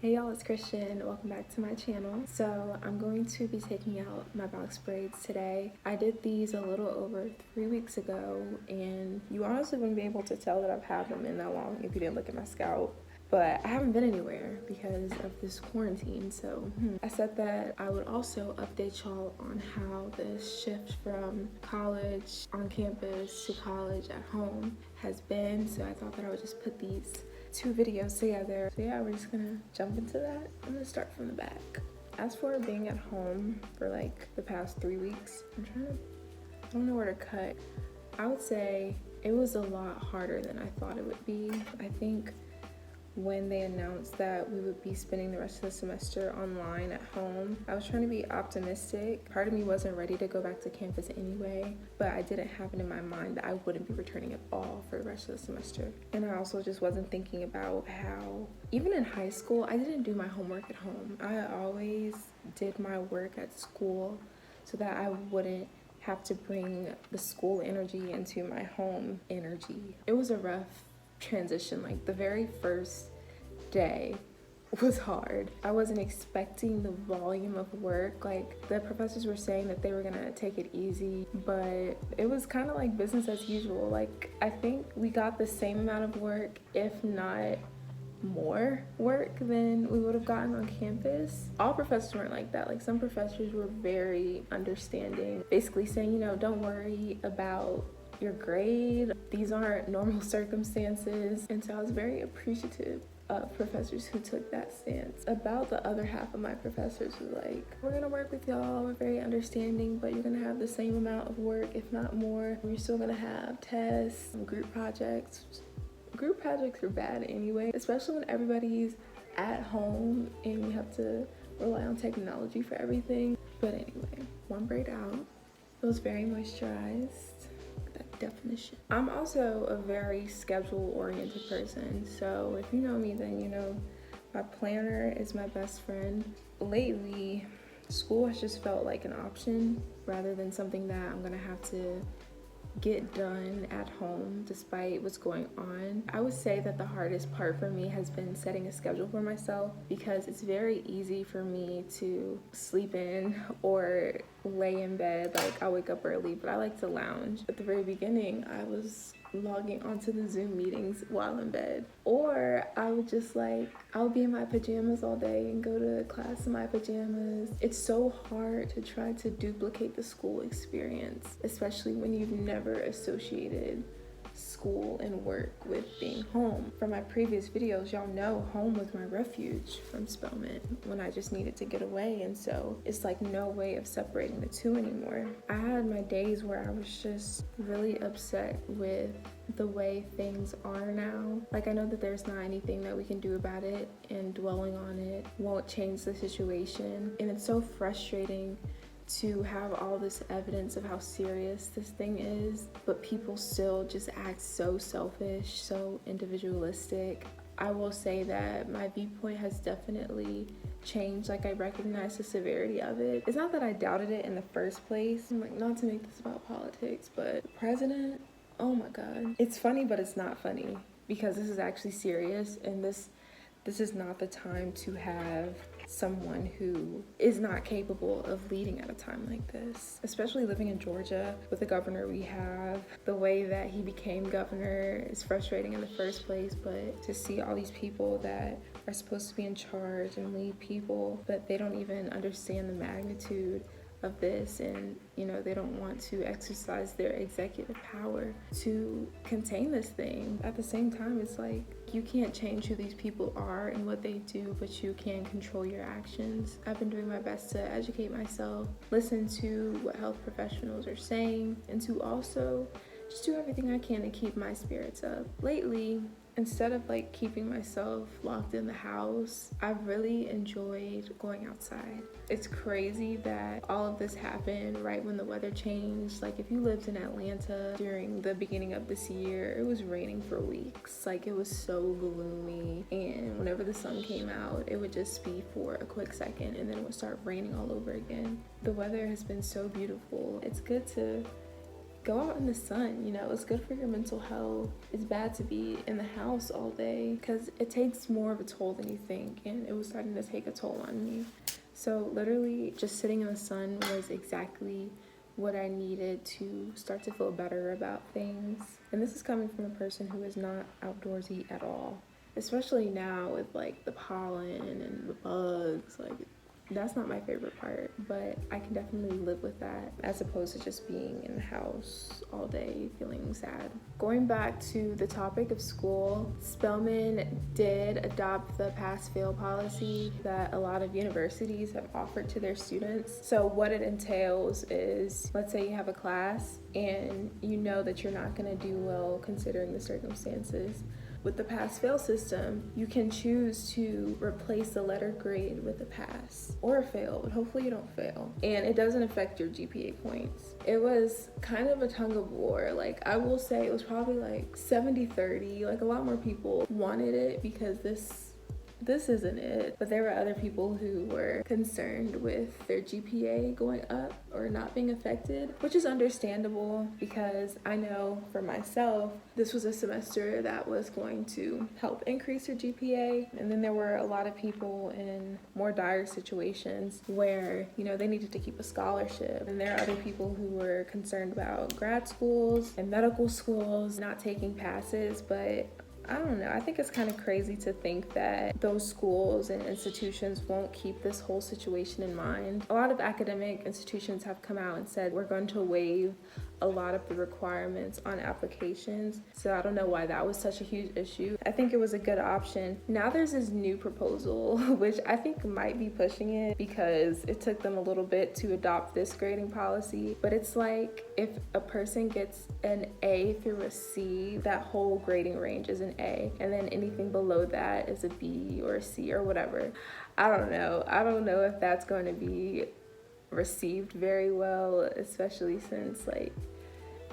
Hey y'all, it's Christian. Welcome back to my channel. So I'm going to be taking out my box braids today. I did these a little over 3 weeks ago, and you honestly wouldn't be able to tell that I've had them in that long if you didn't look at my scalp. But I haven't been anywhere because of this quarantine. So I said that I would also update y'all on how this shift from college on campus to college at home has been. So I thought that I would just put these 2 videos together. So yeah, we're just gonna jump into that. I'm gonna start from the back. As for being at home for like the past 3 weeks, I don't know where to cut. I would say it was a lot harder than I thought it would be. I think when they announced that we would be spending the rest of the semester online at home, I was trying to be optimistic. Part of me wasn't ready to go back to campus anyway, but I didn't have it in my mind that I wouldn't be returning at all for the rest of the semester. And I also just wasn't thinking about how, even in high school, I didn't do my homework at home. I always did my work at school so that I wouldn't have to bring the school energy into my home energy. It was a rough transition. Like the very first day was hard. I wasn't expecting the volume of work. Like the professors were saying that they were gonna take it easy, but it was kind of like business as usual. Like I think we got the same amount of work, if not more work than we would have gotten on campus. All professors weren't like that. Like some professors were very understanding, basically saying, you know, don't worry about your grade. These aren't normal circumstances. And so I was very appreciative of professors who took that stance. About the other half of my professors were like, we're gonna work with y'all, we're very understanding, but you're gonna have the same amount of work, if not more. You're still gonna have tests, group projects. Group projects are bad anyway, especially when everybody's at home and you have to rely on technology for everything. But anyway, one braid out. It was very moisturized. Definition. I'm also a very schedule-oriented person, so if you know me, then you know my planner is my best friend. Lately, school has just felt like an option rather than something that I'm gonna have to get done at home despite what's going on. I would say that the hardest part for me has been setting a schedule for myself, because it's very easy for me to sleep in or lay in bed. Like I'll wake up early, but I like to lounge. At the very beginning, I was logging onto the Zoom meetings while in bed, or I would just I'll be in my pajamas all day and go to class in my pajamas. It's so hard to try to duplicate the school experience, especially when you've never associated school and work with being home. From my previous videos, y'all know home was my refuge from Spelman when I just needed to get away, and so it's like no way of separating the two anymore. I had my days where I was just really upset with the way things are now. Like I know that there's not anything that we can do about it, and dwelling on it won't change the situation, and it's so frustrating to have all this evidence of how serious this thing is, but people still just act so selfish, so individualistic. I will say that my viewpoint has definitely changed. Like I recognize the severity of it. It's not that I doubted it in the first place. I'm like, not to make this about politics, but the president, oh my God. It's funny, but it's not funny, because this is actually serious, and this is not the time to have someone who is not capable of leading at a time like this. Especially living in Georgia with the governor we have. The way that he became governor is frustrating in the first place, but to see all these people that are supposed to be in charge and lead people, but they don't even understand the magnitude of this, and you know, they don't want to exercise their executive power to contain this thing. At the same time, it's like you can't change who these people are and what they do, but you can control your actions. I've been doing my best to educate myself, listen to what health professionals are saying, and to also just do everything I can to keep my spirits up. Lately, instead of like keeping myself locked in the house, I've really enjoyed going outside. It's crazy that all of this happened right when the weather changed. Like if you lived in Atlanta during the beginning of this year, it was raining for weeks. Like it was so gloomy, and whenever the sun came out, it would just be for a quick second and then it would start raining all over again. The weather has been so beautiful. It's good to go out in the sun, you know, it's good for your mental health. It's bad to be in the house all day because it takes more of a toll than you think, and it was starting to take a toll on me. So literally just sitting in the sun was exactly what I needed to start to feel better about things. And this is coming from a person who is not outdoorsy at all, especially now with like the pollen and the bugs. Like, that's not my favorite part, but I can definitely live with that as opposed to just being in the house all day feeling sad. Going back to the topic of school, Spelman did adopt the pass-fail policy that a lot of universities have offered to their students. So what it entails is, let's say you have a class and you know that you're not going to do well considering the circumstances. With the pass-fail system, you can choose to replace the letter grade with a pass or a fail, but hopefully you don't fail. And it doesn't affect your GPA points. It was kind of a tug of war. Like, I will say it was probably like 70-30. Like, a lot more people wanted it because this isn't it. But there were other people who were concerned with their GPA going up or not being affected, which is understandable because I know for myself, this was a semester that was going to help increase your GPA. And then there were a lot of people in more dire situations where, you know, they needed to keep a scholarship. And there are other people who were concerned about grad schools and medical schools not taking passes, but I don't know. I think it's kind of crazy to think that those schools and institutions won't keep this whole situation in mind. A lot of academic institutions have come out and said we're going to waive a lot of the requirements on applications. So I don't know why that was such a huge issue. I think it was a good option. Now there's this new proposal, which I think might be pushing it because it took them a little bit to adopt this grading policy. But it's like if a person gets an A through a C, that whole grading range is an A. And then anything below that is a B or a C or whatever. I don't know. I don't know if that's going to be received very well, especially since like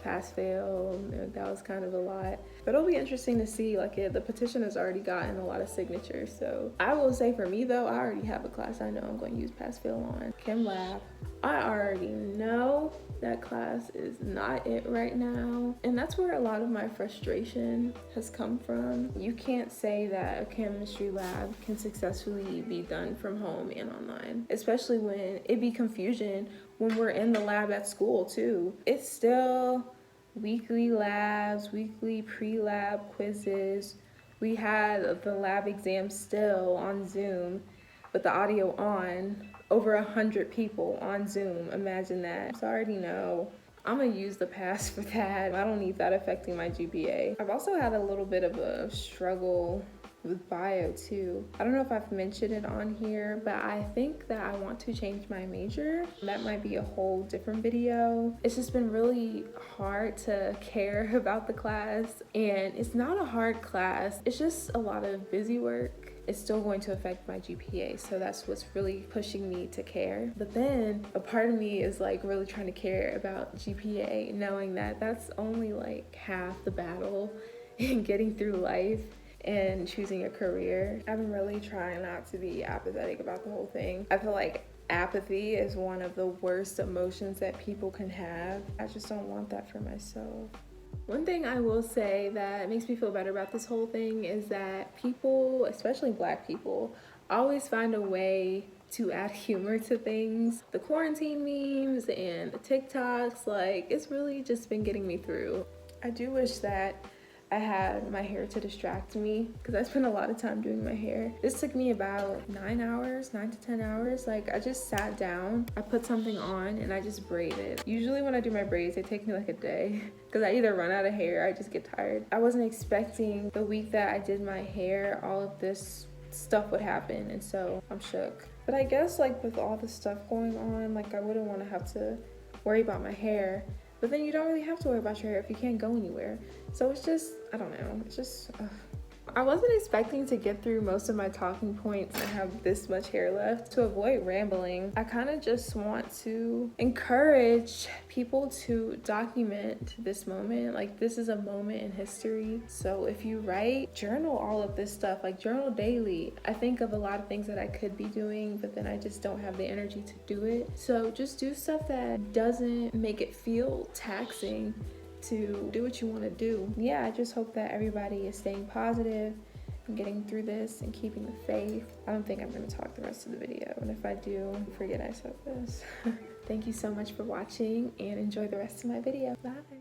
pass fail, that was kind of a lot. But it'll be interesting to see. Like, the petition has already gotten a lot of signatures. So I will say for me though, I already have a class I know I'm going to use pass fail on, Chem Lab. I already know that class is not it right now, and that's where a lot of my frustration has come from. You can't say that a chemistry lab can successfully be done from home and online, especially when it be confusion when we're in the lab at school too. It's still weekly labs, weekly pre-lab quizzes. We had the lab exam still on Zoom with the audio on, over 100 people on Zoom. Imagine that. So I already know I'm gonna use the pass for that. I don't need that affecting my GPA. I've also had a little bit of a struggle with bio too. I don't know if I've mentioned it on here, but I think that I want to change my major. That might be a whole different video. It's just been really hard to care about the class, and it's not a hard class. It's just a lot of busy work. It's still going to affect my GPA, so that's what's really pushing me to care. But then a part of me is like really trying to care about GPA, knowing that that's only like half the battle in getting through life and choosing a career. I've been really trying not to be apathetic about the whole thing. I feel like apathy is one of the worst emotions that people can have. I just don't want that for myself. One thing I will say that makes me feel better about this whole thing is that people, especially Black people, always find a way to add humor to things. The quarantine memes and the TikToks, like, it's really just been getting me through. I do wish that I had my hair to distract me because I spent a lot of time doing my hair. This took me about 9 to 10 hours. Like, I just sat down, I put something on, and I just braided. Usually when I do my braids, they take me like a day because I either run out of hair or I just get tired. I wasn't expecting the week that I did my hair, all of this stuff would happen, and so I'm shook. But I guess like with all the stuff going on, like I wouldn't want to have to worry about my hair. But then you don't really have to worry about your hair if you can't go anywhere. So it's just, I don't know, it's just, I wasn't expecting to get through most of my talking points and have this much hair left. To avoid rambling, I kind of just want to encourage people to document this moment. Like, this is a moment in history. So if you write, journal all of this stuff, like journal daily. I think of a lot of things that I could be doing, but then I just don't have the energy to do it. So just do stuff that doesn't make it feel taxing to do what you want to do. Yeah, I just hope that everybody is staying positive and getting through this and keeping the faith. I don't think I'm going to talk the rest of the video, and if I do, forget I said this. Thank you so much for watching and enjoy the rest of my video. Bye.